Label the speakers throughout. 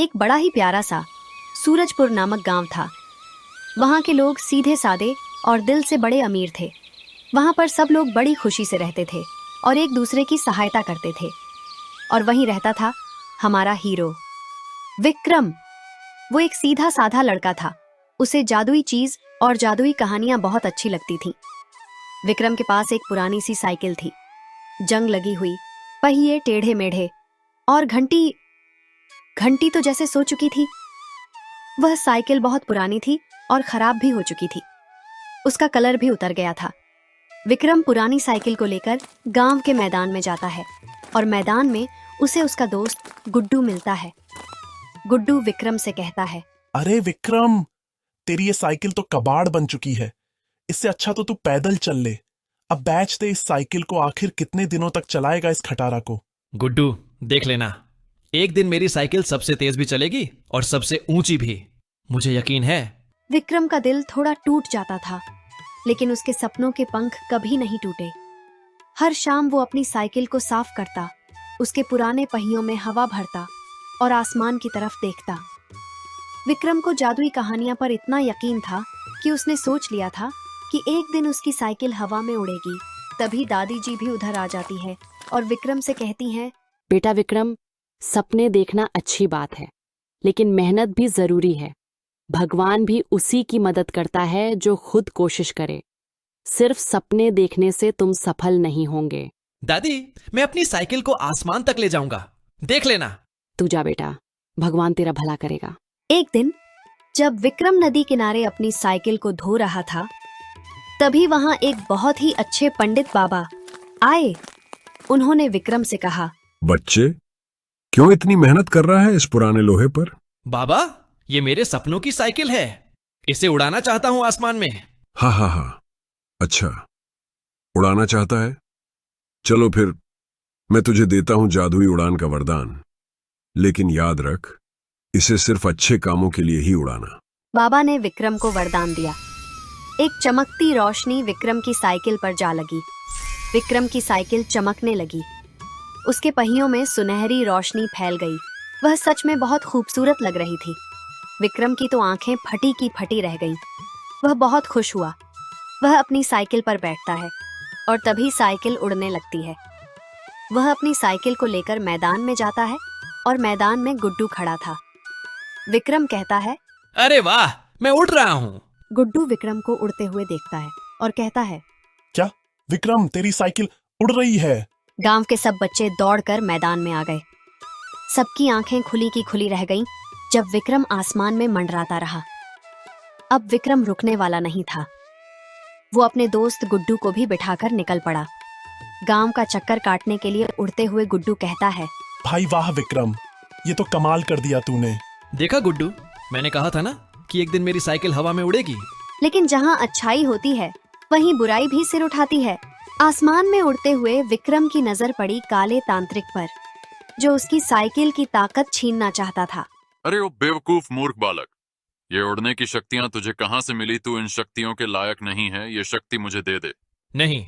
Speaker 1: एक बड़ा ही प्यारा सा सूरजपुर नामक गांव था। वहां के लोग सीधे सादे और दिल से बड़े अमीर थे। वहां पर सब लोग बड़ी खुशी से रहते थे और एक दूसरे की सहायता करते थे। और वहीं रहता था हमारा हीरो विक्रम। वो एक सीधा साधा लड़का था। उसे जादुई चीज और जादुई कहानियां बहुत अच्छी लगती थीं। विक्रम के पास एक पुरानी सी साइकिल थी, जंग लगी हुई, पहिए टेढ़े मेढ़े और घंटी घंटी तो जैसे सो चुकी थी। वह साइकिल बहुत पुरानी थी और खराब भी हो चुकी थी। उसका कलर भी उतर गया था। विक्रम पुरानी साइकिल को लेकर गांव के मैदान में जाता है और मैदान में उसे उसका दोस्त गुड्डू मिलता है। गुड्डू विक्रम से कहता है,
Speaker 2: अरे विक्रम, तेरी ये साइकिल तो कबाड़ बन चुकी है। इससे अच्छा तो तू पैदल चल ले। अब बेच दे इस साइकिल को। आखिर कितने दिनों तक चलाएगा इस खटारा को।
Speaker 3: गुड्डू, देख लेना, एक दिन मेरी साइकिल सबसे तेज भी चलेगी और सबसे ऊंची भी, मुझे यकीन है।
Speaker 1: विक्रम का दिल थोड़ा टूट जाता था, लेकिन उसके सपनों के पंख कभी नहीं टूटे। हर शाम वो अपनी साइकिल को साफ करता, उसके पुराने पहियों में हवा भरता और आसमान की तरफ देखता। विक्रम को जादुई कहानियां पर इतना यकीन था कि उसने सोच लिया था कि एक दिन उसकी साइकिल हवा में उड़ेगी। तभी दादी जी भी उधर आ जाती है और विक्रम से कहती हैं,
Speaker 4: बेटा विक्रम, सपने देखना अच्छी बात है, लेकिन मेहनत भी जरूरी है। भगवान भी उसी की मदद करता है जो खुद कोशिश करे। सिर्फ सपने देखने से तुम सफल नहीं होंगे।
Speaker 3: दादी, मैं अपनी साइकिल को आसमान तक ले जाऊंगा, देख लेना।
Speaker 4: तू जा बेटा, भगवान तेरा भला करेगा।
Speaker 1: एक दिन जब विक्रम नदी किनारे अपनी साइकिल को धो रहा था, तभी वहां एक बहुत ही अच्छे पंडित बाबा आए। उन्होंने विक्रम से कहा,
Speaker 5: बच्चे, क्यों इतनी मेहनत कर रहा है इस पुराने लोहे पर?
Speaker 3: बाबा, ये मेरे सपनों की साइकिल है, इसे उड़ाना चाहता हूं आसमान में।
Speaker 5: हाँ हाँ हाँ, अच्छा, उड़ाना चाहता है? चलो फिर मैं तुझे देता हूं जादुई उड़ान का वरदान, लेकिन याद रख, इसे सिर्फ अच्छे कामों के लिए ही उड़ाना।
Speaker 1: बाबा ने विक्रम को वरदान दिया। एक चमकती रोशनी विक्रम की साइकिल पर जा लगी। विक्रम की साइकिल चमकने लगी। उसके पहियों में सुनहरी रोशनी फैल गई। वह सच में बहुत खूबसूरत लग रही थी। विक्रम की तो आंखें फटी की फटी रह गईं। वह बहुत खुश हुआ। वह अपनी साइकिल पर बैठता है और तभी साइकिल उड़ने लगती है। वह अपनी साइकिल को लेकर मैदान में जाता है और मैदान में गुड्डू खड़ा था। विक्रम कहता है,
Speaker 3: अरे वाह, मैं उड़ रहा हूं।
Speaker 1: गुड्डू विक्रम को उड़ते हुए देखता है और कहता है,
Speaker 2: क्या विक्रम, तेरी साइकिल उड़ रही है?
Speaker 1: गांव के सब बच्चे दौड़कर मैदान में आ गए। सबकी आंखें खुली की खुली रह गईं जब विक्रम आसमान में मंडराता रहा। अब विक्रम रुकने वाला नहीं था। वो अपने दोस्त गुड्डू को भी बिठाकर निकल पड़ा। गांव का चक्कर काटने के लिए उड़ते हुए गुड्डू कहता है,
Speaker 2: भाई वाह विक्रम, ये तो कमाल कर दिया तूने।
Speaker 3: देखा गुड्डू, मैंने कहा था ना कि एक दिन मेरी साइकिल हवा में उड़ेगी।
Speaker 1: लेकिन जहां अच्छाई होती है वहीं बुराई भी सिर उठाती है। आसमान में उड़ते हुए विक्रम की नजर पड़ी काले तांत्रिक पर, जो उसकी साइकिल की ताकत छीनना चाहता था।
Speaker 6: अरे ओ बेवकूफ मूर्ख बालक, ये उड़ने की शक्तियां तुझे कहां से मिली? तू इन शक्तियों के लायक नहीं है, ये शक्ति मुझे दे दे।
Speaker 3: नहीं,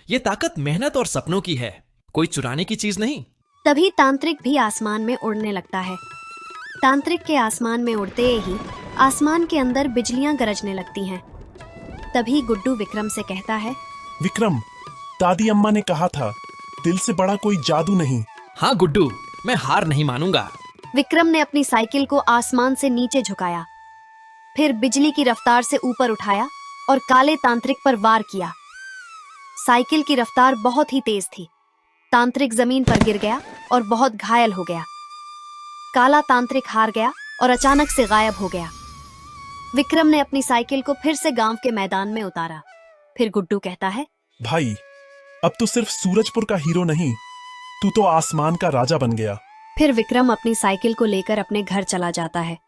Speaker 3: ये ताकत मेहनत और सपनों की है, कोई चुराने की चीज नहीं।
Speaker 1: तभी तांत्रिक भी आसमान में उड़ने लगता है। तांत्रिक के आसमान में उड़ते ही आसमान के अंदर बिजलियां गरजने लगती हैं। तभी गुड्डू विक्रम से कहता है,
Speaker 2: विक्रम, दादी अम्मा ने कहा था, दिल से बड़ा कोई जादू नहीं।
Speaker 3: हाँ गुड्डू, मैं हार नहीं मानूंगा।
Speaker 1: विक्रम ने अपनी साइकिल को आसमान से नीचे झुकाया, फिर बिजली की रफ्तार से ऊपर उठाया और काले तांत्रिक पर वार किया। साइकिल की रफ्तार बहुत ही तेज थी। तांत्रिक जमीन पर गिर गया और बहुत घायल हो गया। काला तांत्रिक हार गया और अचानक से गायब हो गया। विक्रम ने अपनी साइकिल को फिर से गांव के मैदान में उतारा। फिर गुड्डू कहता है,
Speaker 2: भाई, अब तो सिर्फ सूरजपुर का हीरो नहीं, तू तो आसमान का राजा बन गया।
Speaker 1: फिर विक्रम अपनी साइकिल को लेकर अपने घर चला जाता है।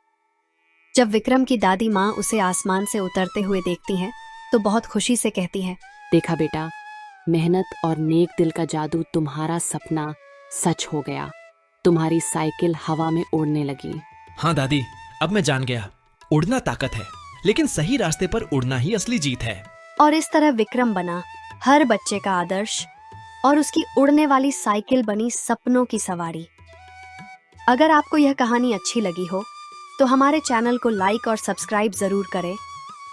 Speaker 1: जब विक्रम की दादी माँ उसे आसमान से उतरते हुए देखती हैं, तो बहुत खुशी से कहती हैं,
Speaker 4: देखा बेटा, मेहनत और नेक दिल का जादू, तुम्हारा सपना सच हो गया। तुम्हारी साइकिल हवा में उड़ने लगी।
Speaker 3: हाँ दादी, अब मैं जान गया, उड़ना ताकत है, लेकिन सही रास्ते पर उड़ना ही असली जीत है।
Speaker 1: और इस तरह विक्रम बना हर बच्चे का आदर्श और उसकी उड़ने वाली साइकिल बनी सपनों की सवारी। अगर आपको यह कहानी अच्छी लगी हो तो हमारे चैनल को लाइक और सब्सक्राइब जरूर करें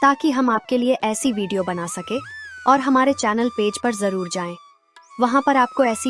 Speaker 1: ताकि हम आपके लिए ऐसी वीडियो बना सके। और हमारे चैनल पेज पर जरूर जाएं, वहां पर आपको ऐसी